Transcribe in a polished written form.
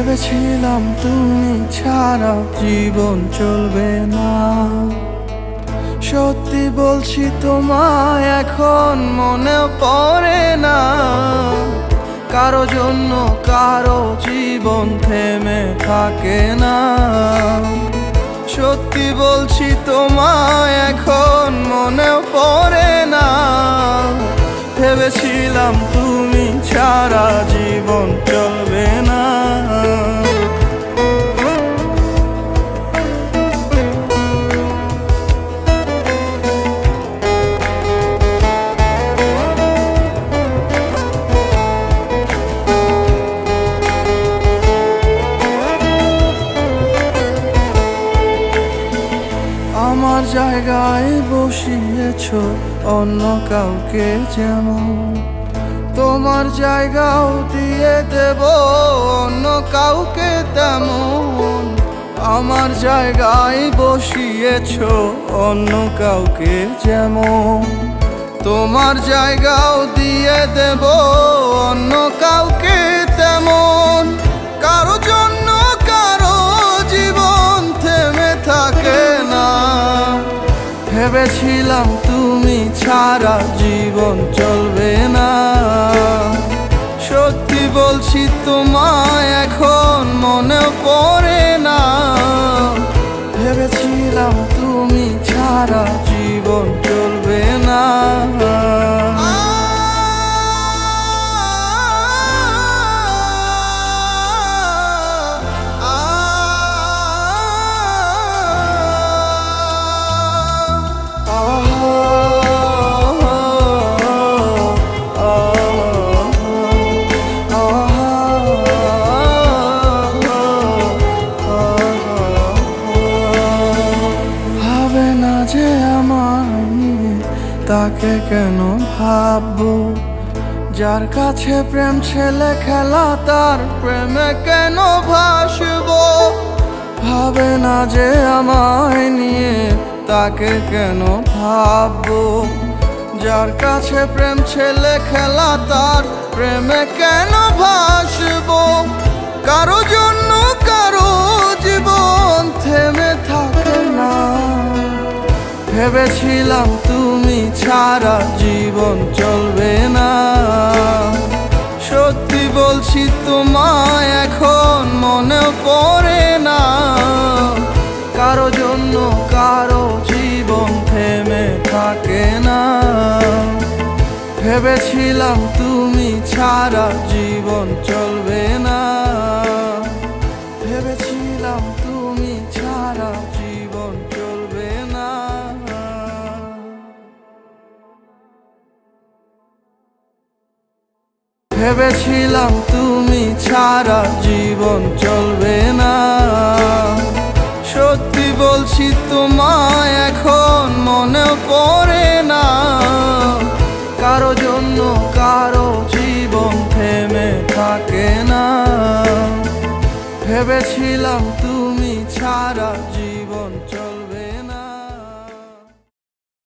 ভেবেছিলাম তুমি ছাড়া জীবন চলবে না। সত্যি বলছি তোমায় এখন মনে পড়ে না। কারো জন্য কারো জীবন থেমে থাকে না। সত্যি বলছি তোমায় এখন মনে পড়ে না। ভেবেছিলাম তুমি ছাড়া জীবন চলবে না। আমার জায়গায় বসিয়েছ অন্য কাউকে, যেমন তোমার জায়গাও দিয়ে দেব অন্য কাউকে তেমন। আমার জায়গায় বসিয়েছ অন্য কাউকে, যেমন তোমার জায়গাও দিয়ে দেব অন্য কাউকে তেমন। কারো জন্য কারো জীবন থেমে থাকে না। ভেবেছিলাম তুমি ছাড়া জীবন চলবে না। সত্যি বলছি তোমায় এখন মনে পড়ে না। ভেবেছিলাম তুমি ছাড়া জীবন চলবে না। যে আমায় নিয়ে তাকে কেন ভাববো? যার কাছে প্রেম ছেলে খেলা তার প্রেমে কেন ভাসবো? ভাবে না যে আমায় নিয়ে তাকে কেন ভাববো? যার কাছে প্রেম ছেলে খেলা তার প্রেমে কেন ভাসবো? কারো জন্য কারো জীবন থেমে থাকে না। ভেবেছিলাম তুমি ছাড়া জীবন চলবে না। সত্যি বলছি তোমায় এখন মনে পড়ে না। কারো জন্য কারো জীবন থেমে থাকে না। ভেবেছিলাম তুমি ছাড়া জীবন চলবে না। ভেবেছিলাম তুমি ছাড়া জীবন চলবে না। ভেবেছিলাম তুমি ছাড়া জীবন চলবে না। সত্যি বলছি তোমায় এখন মনে পড়ে না। কারো জন্য কারো জীবন থেমে থাকে না। ভেবেছিলাম তুমি ছাড়া